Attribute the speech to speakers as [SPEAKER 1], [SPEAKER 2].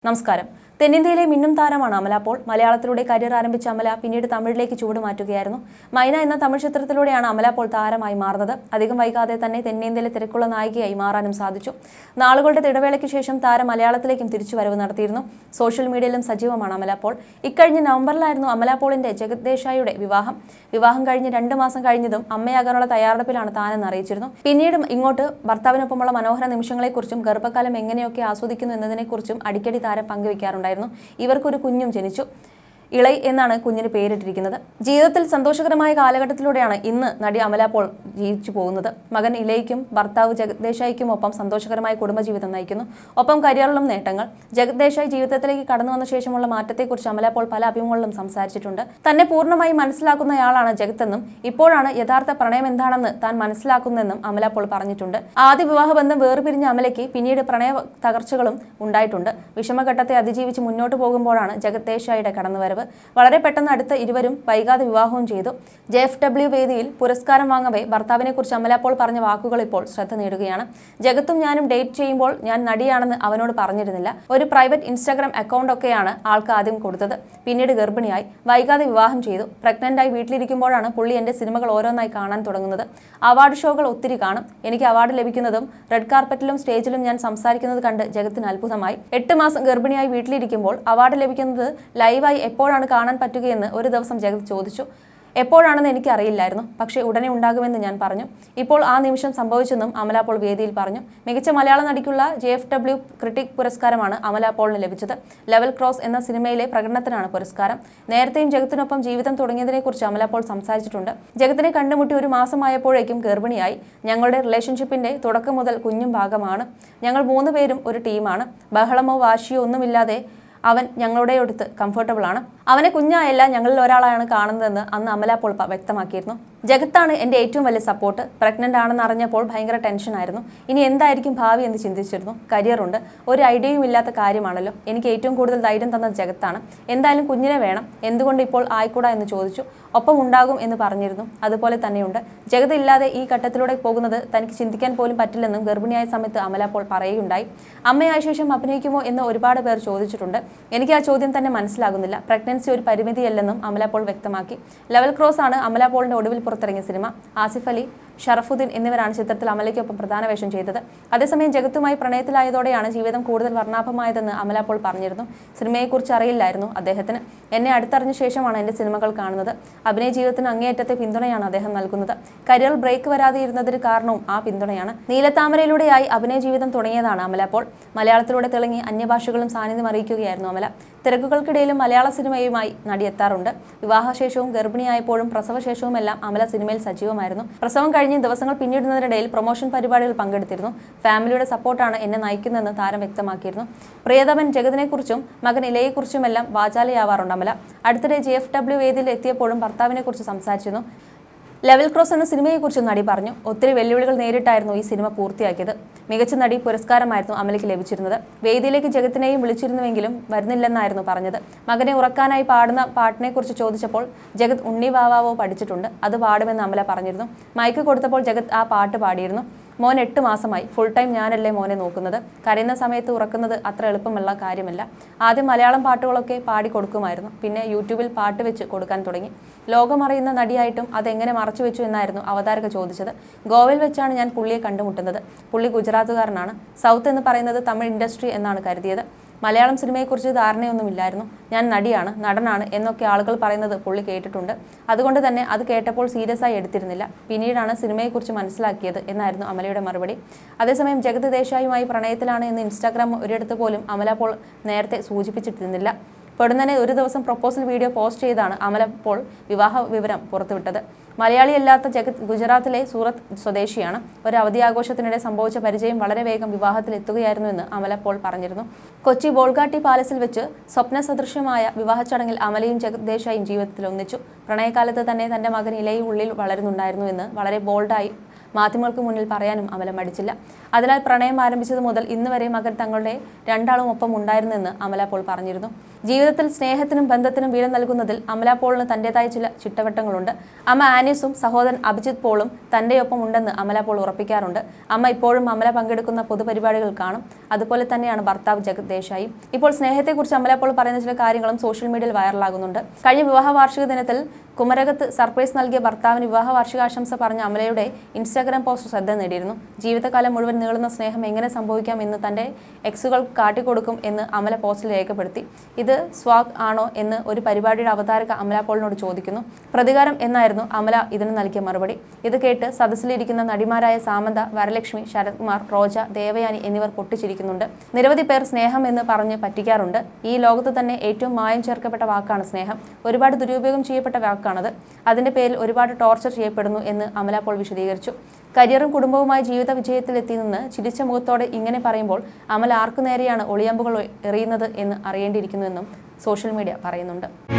[SPEAKER 1] നമസ്കാരം. തെന്നിന്ത്യയിലെ മിന്നും താരമാണ് അമല പോൾ. മലയാളത്തിലൂടെ കരിയർ ആരംഭിച്ച അമല പിന്നീട് തമിഴിലേക്ക് ചുവടുമാറ്റുകയായിരുന്നു. മൈന എന്ന തമിഴ് ചിത്രത്തിലൂടെയാണ് അമല പോൾ താരമായി മാറുന്നത്. അധികം വൈകാതെ തന്നെ തെന്നിന്ത്യയിലെ തിരക്കുള്ള നായികയായി മാറാനും സാധിച്ചു. നാളുകളുടെ ഇടവേളയ്ക്ക് ശേഷം താരം മലയാളത്തിലേക്കും തിരിച്ചുവരവ് നടത്തിയിരുന്നു. സോഷ്യൽ മീഡിയയിലും സജീവമാണ് അമല പോൾ. ഇക്കഴിഞ്ഞ നവംബറിലായിരുന്നു അമല പോളിന്റെ ജഗത് ദേശായിയുടെ വിവാഹം കഴിഞ്ഞ് 2 മാസം കഴിഞ്ഞതും അമ്മയാകാനുള്ള തയ്യാറെടുപ്പിലാണ് താനെന്ന് അറിയിച്ചിരുന്നു. പിന്നീട് ഇങ്ങോട്ട് ഭർത്താവിനൊപ്പമുള്ള മനോഹര നിമിഷങ്ങളെക്കുറിച്ചും ഗർഭകാലം എങ്ങനെയൊക്കെ ആസ്വദിക്കുന്നു എന്നതിനെക്കുറിച്ചും അടിക്കടി താരം പങ്കുവയ്ക്കാറുണ്ടായിരുന്നു. ഇവർക്കൊരു കുഞ്ഞും ജനിച്ചു. ഇളൈ എന്നാണ് കുഞ്ഞിന് പേരിട്ടിരിക്കുന്നത്. ജീവിതത്തിൽ സന്തോഷകരമായ കാലഘട്ടത്തിലൂടെയാണ് ഇന്ന് നടി അമല പോൾ ജീവിച്ചു പോകുന്നത്. മകൻ ഇലയ്ക്കും ഭർത്താവ് ജഗത് ദേശായിക്കുമൊപ്പം സന്തോഷകരമായ കുടുംബജീവിതം നയിക്കുന്നു. ഒപ്പം കരിയറിലും നേട്ടങ്ങൾ. ജഗത് ദേശായി ജീവിതത്തിലേക്ക് കടന്നു വന്ന ശേഷമുള്ള മാറ്റത്തെക്കുറിച്ച് അമല പോൾ പല അഭിമുഖങ്ങളിലും സംസാരിച്ചിട്ടുണ്ട്. തന്നെ പൂർണ്ണമായി മനസ്സിലാക്കുന്നയാളാണ് ജഗത് എന്നും ഇപ്പോഴാണ് യഥാർത്ഥ പ്രണയം എന്താണെന്ന് താൻ മനസ്സിലാക്കുന്നതെന്നും അമല പോൾ പറഞ്ഞിട്ടുണ്ട്. ആദ്യ വിവാഹബന്ധം വേർപിരിഞ്ഞ അമലയ്ക്ക് പിന്നീട് പ്രണയ തകർച്ചകളും ഉണ്ടായിട്ടുണ്ട്. വിഷമഘട്ടത്തെ അതിജീവിച്ച് മുന്നോട്ട് പോകുമ്പോഴാണ് ജഗത് ദേശായിയുടെ കടന്നുവരവ്. വളരെ പെട്ടെന്ന് അടുത്ത ഇരുവരും വൈകാതെ വിവാഹവും ചെയ്തു. JFW വേദിയിൽ പുരസ്കാരം വാങ്ങവേ ഭർത്താവിനെ കുറിച്ച് അമല പോൾ പറഞ്ഞ വാക്കുകൾ ഇപ്പോൾ ശ്രദ്ധ നേടുകയാണ്. ജഗത്തും ഞാനും ഡേറ്റ് ചെയ്യുമ്പോൾ ഞാൻ നടിയാണെന്ന് അവനോട് പറഞ്ഞിരുന്നില്ല. ഒരു പ്രൈവറ്റ് ഇൻസ്റ്റാഗ്രാം അക്കൗണ്ട് ഒക്കെയാണ് ആൾക്ക് ആദ്യം കൊടുത്തത്. പിന്നീട് ഗർഭിണിയായി, വൈകാതെ വിവാഹം ചെയ്തു. പ്രഗ്നന്റായി വീട്ടിലിരിക്കുമ്പോഴാണ് പുള്ളി എന്റെ സിനിമകൾ ഓരോന്നായി കാണാൻ തുടങ്ങുന്നത്. അവാർഡ് ഷോകൾ ഒത്തിരി കാണും. എനിക്ക് അവാർഡ് ലഭിക്കുന്നതും റെഡ് കാർപ്പറ്റിലും സ്റ്റേജിലും ഞാൻ സംസാരിക്കുന്നത് കണ്ട് ജഗത്തിന് അത്ഭുതമായി. 8 മാസം ഗർഭിണിയായി വീട്ടിലിരിക്കുമ്പോൾ അവാർഡ് ലഭിക്കുന്നത് ലൈവായി എപ്പോഴാണ് കാണാൻ പറ്റുകയെന്ന് ഒരു ദിവസം ജഗത് ചോദിച്ചു. എപ്പോഴാണെന്ന് എനിക്ക് അറിയില്ലായിരുന്നു, പക്ഷേ ഉടനെ ഉണ്ടാകുമെന്ന് ഞാൻ പറഞ്ഞു. ഇപ്പോൾ ആ നിമിഷം സംഭവിച്ചെന്നും അമല പോൾ വേദിയിൽ പറഞ്ഞു. മികച്ച മലയാള നടിക്കുള്ള JFW ക്രിട്ടിക് പുരസ്കാരമാണ് അമല പോളിന് ലഭിച്ചത്. ലെവൽ ക്രോസ് എന്ന സിനിമയിലെ പ്രകടനത്തിനാണ് പുരസ്കാരം. നേരത്തെയും ജഗത്തിനൊപ്പം ജീവിതം തുടങ്ങിയതിനെക്കുറിച്ച് അമല പോൾ സംസാരിച്ചിട്ടുണ്ട്. ജഗത്തിനെ കണ്ടുമുട്ടി 1 മാസമായപ്പോഴേക്കും ഗർഭിണിയായി. ഞങ്ങളുടെ റിലേഷൻഷിപ്പിന്റെ തുടക്കം മുതൽ കുഞ്ഞും ഭാഗമാണ്. ഞങ്ങൾ 3 പേരും ഒരു ടീമാണ്. ബഹളമോ വാശിയോ ഒന്നുമില്ലാതെ അവൻ ഞങ്ങളുടെ അടുത്ത് കംഫർട്ടബിൾ ആണ്. അവനെ കുഞ്ഞായല്ല, ഞങ്ങളിൽ ഒരാളാണ് കാണുന്നതെന്ന് അന്ന് അമല പോൾ വ്യക്തമാക്കിയിരുന്നു. ജഗത്താണ് എൻ്റെ ഏറ്റവും വലിയ സപ്പോർട്ട്. പ്രഗ്നന്റ് ആണെന്ന് അറിഞ്ഞപ്പോൾ ഭയങ്കര ടെൻഷനായിരുന്നു. ഇനി എന്തായിരിക്കും ഭാവി എന്ന് ചിന്തിച്ചിരുന്നു. കരിയറുണ്ട്, ഒരു ഐഡിയയും ഇല്ലാത്ത കാര്യമാണല്ലോ. എനിക്ക് ഏറ്റവും കൂടുതൽ ധൈര്യം തന്നത് ജഗത്താണ്. എന്തായാലും കുഞ്ഞിനെ വേണം, എന്തുകൊണ്ട് ഇപ്പോൾ ആയിക്കൂടാ എന്ന് ചോദിച്ചു. ഒപ്പം ഉണ്ടാകും എന്ന് പറഞ്ഞിരുന്നു. അതുപോലെ തന്നെയുണ്ട്. ജഗത് ഇല്ലാതെ ഈ ഘട്ടത്തിലൂടെ പോകുന്നത് തനിക്ക് ചിന്തിക്കാൻ പോലും പറ്റില്ലെന്നും ഗർഭിണിയായ സമയത്ത് അമല പോൾ പറയുകയുണ്ടായി. അമ്മയായ ശേഷം അഭിനയിക്കുമോ എന്ന് ഒരുപാട് പേർ ചോദിച്ചിട്ടുണ്ട്. എനിക്ക് ആ ചോദ്യം തന്നെ മനസ്സിലാകുന്നില്ല. പ്രഗ്നൻസി ഒരു പരിമിതിയല്ലെന്നും അമല പോൾ വ്യക്തമാക്കി. ലെവൽ ക്രോസ് ആണ് അമല പോളിന്റെ ഒടുവിൽ പുറത്തിറങ്ങിയ സിനിമ. ആസിഫ് അലി, ഷറഫുദ്ദീൻ എന്നിവരാണ് ചിത്രത്തിൽ അമലയ്ക്കൊപ്പം പ്രധാന വേഷം ചെയ്തത്. അതേസമയം ജഗത്തുമായി പ്രണയത്തിലായതോടെയാണ് ജീവിതം കൂടുതൽ വർണ്ണാഭമായതെന്ന് അമല പോൾ പറഞ്ഞിരുന്നു. സിനിമയെക്കുറിച്ച് അറിയില്ലായിരുന്നു അദ്ദേഹത്തിന്. എന്നെ അടുത്തറിഞ്ഞ ശേഷമാണ് എൻ്റെ സിനിമകൾ കാണുന്നത്. അഭിനയ ജീവിതത്തിന് അങ്ങേയറ്റത്തെ പിന്തുണയാണ് അദ്ദേഹം നൽകുന്നത്. കരിയർ ബ്രേക്ക് വരാതെ ഇരുന്നതിന് കാരണവും ആ പിന്തുണയാണ്. നീലത്താമരയിലൂടെയായി അഭിനയ ജീവിതം തുടങ്ങിയതാണ് അമല പോൾ. മലയാളത്തിലൂടെ തിളങ്ങി അന്യഭാഷകളും സാന്നിധ്യം അറിയിക്കുകയായിരുന്നു അമല. തിരക്കുകൾക്കിടയിലും മലയാള സിനിമയുമായി നടി എത്താറുണ്ട്. വിവാഹശേഷവും ഗർഭിണിയായപ്പോഴും പ്രസവശേഷവുമെല്ലാം അമല സിനിമയിൽ സജീവമായിരുന്നു. പ്രസവം കഴിഞ്ഞ് ദിവസങ്ങൾ പിന്നിടുന്നതിനിടയിൽ പ്രൊമോഷൻ പരിപാടികൾ പങ്കെടുത്തിരുന്നു. ഫാമിലിയുടെ സപ്പോർട്ടാണ് എന്നെ നയിക്കുന്നതെന്ന് താരം വ്യക്തമാക്കിയിരുന്നു. പ്രിയതമൻ ജഗതിനെക്കുറിച്ചും മകൻ ഇലയെക്കുറിച്ചുമെല്ലാം വാചാലയാവാറുണ്ട് അമല. അടുത്തിടെ JFW വേദിയിൽ എത്തിയപ്പോഴും ഭർത്താവിനെക്കുറിച്ച് സംസാരിച്ചിരുന്നു. ലെവൽ ക്രോസ് എന്ന സിനിമയെക്കുറിച്ച് നടി പറഞ്ഞു. ഒത്തിരി വെല്ലുവിളികൾ നേരിട്ടായിരുന്നു ഈ സിനിമ പൂർത്തിയാക്കിയത്. മികച്ച നടി പുരസ്കാരമായിരുന്നു അമലയ്ക്ക് ലഭിച്ചിരുന്നത്. വേദിയിലേക്ക് ജഗത്തിനെയും വിളിച്ചിരുന്നുവെങ്കിലും വരുന്നില്ലെന്നായിരുന്നു പറഞ്ഞത്. മകനെ ഉറക്കാനായി പാടുന്ന പാട്ടിനെക്കുറിച്ച് ചോദിച്ചപ്പോൾ ജഗത് ഉണ്ണി വാവാവോ പഠിച്ചിട്ടുണ്ട്, അത് പാടുമെന്ന് അമല പറഞ്ഞിരുന്നു. മൈക്ക് കൊടുത്തപ്പോൾ ജഗത് ആ പാട്ട് പാടിയിരുന്നു. മോൻ 8 മാസമായി, ഫുൾ ടൈം ഞാനല്ലേ മോനെ നോക്കുന്നത്. കരയുന്ന സമയത്ത് ഉറക്കുന്നത് അത്ര എളുപ്പമുള്ള കാര്യമല്ല. ആദ്യം മലയാളം പാട്ടുകളൊക്കെ പാടി കൊടുക്കുമായിരുന്നു. പിന്നെ യൂട്യൂബിൽ പാട്ട് വെച്ച് കൊടുക്കാൻ തുടങ്ങി. ലോകമറിയുന്ന നടിയായിട്ടും അതെങ്ങനെ മറച്ചു വെച്ചു എന്നായിരുന്നു അവതാരക ചോദിച്ചത്. ഗോവയിൽ വെച്ചാണ് ഞാൻ പുള്ളിയെ കണ്ടുമുട്ടുന്നത്. പുള്ളി ഗുജറാത്തുകാരനാണ്. സൗത്ത് എന്ന് പറയുന്നത് തമിഴ് ഇൻഡസ്ട്രി എന്നാണ് കരുതിയത്. മലയാളം സിനിമയെക്കുറിച്ച് ധാരണയൊന്നുമില്ലായിരുന്നു. ഞാൻ നടിയാണ്, നടനാണ് എന്നൊക്കെ ആളുകൾ പറയുന്നത് പുള്ളി കേട്ടിട്ടുണ്ട്. അതുകൊണ്ട് തന്നെ അത് കേട്ടപ്പോൾ സീരിയസ് ആയി എടുത്തിരുന്നില്ല. പിന്നീടാണ് സിനിമയെക്കുറിച്ച് മനസ്സിലാക്കിയത് എന്നായിരുന്നു അമലയുടെ മറുപടി. അതേസമയം ജഗത് ദേശായിയുമായി പ്രണയത്തിലാണ് എന്ന് ഇൻസ്റ്റാഗ്രാം ഒരിടത്ത് പോലും അമല പോൾ നേരത്തെ സൂചിപ്പിച്ചിട്ടിരുന്നില്ല. പെടുന്നതിനെ ഒരു ദിവസം പ്രൊപ്പോസൽ വീഡിയോ പോസ്റ്റ് ചെയ്താണ് അമല പോൾ വിവാഹ വിവരം പുറത്തുവിട്ടത്. മലയാളിയല്ലാത്ത ജഗത് ഗുജറാത്തിലെ സൂറത്ത് സ്വദേശിയാണ്. ഒരു അവധി ആഘോഷത്തിനിടെ സംഭവിച്ച പരിചയം വളരെ വേഗം വിവാഹത്തിൽ എത്തുകയായിരുന്നുവെന്ന് അമല പോൾ പറഞ്ഞിരുന്നു. കൊച്ചി ബോൾഗാട്ടി പാലസിൽ വെച്ച് സ്വപ്ന സദൃശ്യമായ വിവാഹ ചടങ്ങിൽ അമലയും ജഗത് ദേശായിയും ജീവിതത്തിൽ ഒന്നിച്ചു. പ്രണയകാലത്ത് തന്നെ തന്റെ മകൻ ഇലയും ഉള്ളിൽ വളരുന്നുണ്ടായിരുന്നു എന്ന് വളരെ ബോൾഡായി മാധ്യമങ്ങൾക്ക് മുന്നിൽ പറയാനും അമല മടിച്ചില്ല. അതിനാൽ പ്രണയം ആരംഭിച്ചത് മുതൽ ഇന്ന് വരെ മകൻ തങ്ങളുടെ രണ്ടാളും ഒപ്പം ഉണ്ടായിരുന്നെന്ന് അമല പോൾ പറഞ്ഞിരുന്നു. ജീവിതത്തിൽ സ്നേഹത്തിനും ബന്ധത്തിനും വീട് നൽകുന്നതിൽ അമല പോളിന് തന്റേതായ ചില ചിട്ടവട്ടങ്ങളുണ്ട്. അമ്മ ആനീസും സഹോദരൻ അഭിജിത്ത് പോളും തന്റെയൊപ്പം ഉണ്ടെന്ന് അമല പോൾ ഉറപ്പിക്കാറുണ്ട്. അമ്മ ഇപ്പോഴും അമല പങ്കെടുക്കുന്ന പൊതുപരിപാടികൾ കാണും. അതുപോലെ തന്നെയാണ് ഭർത്താവ് ജഗത് ദേശായി. ഇപ്പോൾ സ്നേഹത്തെക്കുറിച്ച് അമല പോൾ പറയുന്ന ചില കാര്യങ്ങളും സോഷ്യൽ മീഡിയയിൽ വൈറലാകുന്നുണ്ട്. കഴിഞ്ഞ വിവാഹ വാർഷിക ദിനത്തിൽ കുമരകത്ത് സർപ്രൈസ് നൽകിയ ഭർത്താവിന് വിവാഹ വാർഷികാശംസ പറഞ്ഞ അമലയുടെ ഇൻസ്റ്റാഗ്രാം പോസ്റ്റ് ശ്രദ്ധ നേടിയിരുന്നു. ജീവിതകാലം മുഴുവൻ നീളുന്ന സ്നേഹം എങ്ങനെ സംഭവിക്കാം എന്ന് തന്റെ എക്സുകൾ കാട്ടിക്കൊടുക്കും എന്ന് അമല പോസ്റ്റിൽ രേഖപ്പെടുത്തി. ഇത് സ്വാഗ് ആണോ എന്ന് ഒരു പരിപാടിയുടെ അവതാരക അമല പോളിനോട് ചോദിക്കുന്നു. പ്രതികാരം എന്നായിരുന്നു അമല ഇതിന് നൽകിയ മറുപടി. ഇത് കേട്ട് സദസ്സിലിരിക്കുന്ന നടിമാരായ സാമന്ത, വരലക്ഷ്മി, ശരത്കുമാർ, റോജ, ദേവയാനി എന്നിവർ പൊട്ടിച്ചിരിക്കുന്നുണ്ട്. നിരവധി പേർ സ്നേഹം എന്ന് പറഞ്ഞ് പറ്റിക്കാറുണ്ട്. ഈ ലോകത്ത് തന്നെ ഏറ്റവും മായം ചേർക്കപ്പെട്ട വാക്കാണ് സ്നേഹം. ഒരുപാട് ദുരുപയോഗം ചെയ്യപ്പെട്ട വാക്കാണത്. അതിന്റെ പേരിൽ ഒരുപാട് ടോർച്ചർ ചെയ്യപ്പെടുന്നു എന്ന് അമല പോൾ വിശദീകരിച്ചു. കരിയറും കുടുംബവുമായി ജീവിത വിജയത്തിലെത്തി നിന്ന് ചിരിച്ച മുഖത്തോടെ ഇങ്ങനെ പറയുമ്പോൾ അമല ആർക്കു നേരെയാണ് ഒളിയമ്പുകൾ എറിയുന്നത് എന്ന് അറിയേണ്ടിയിരിക്കുന്നുവെന്നും സോഷ്യൽ മീഡിയ പറയുന്നുണ്ട്.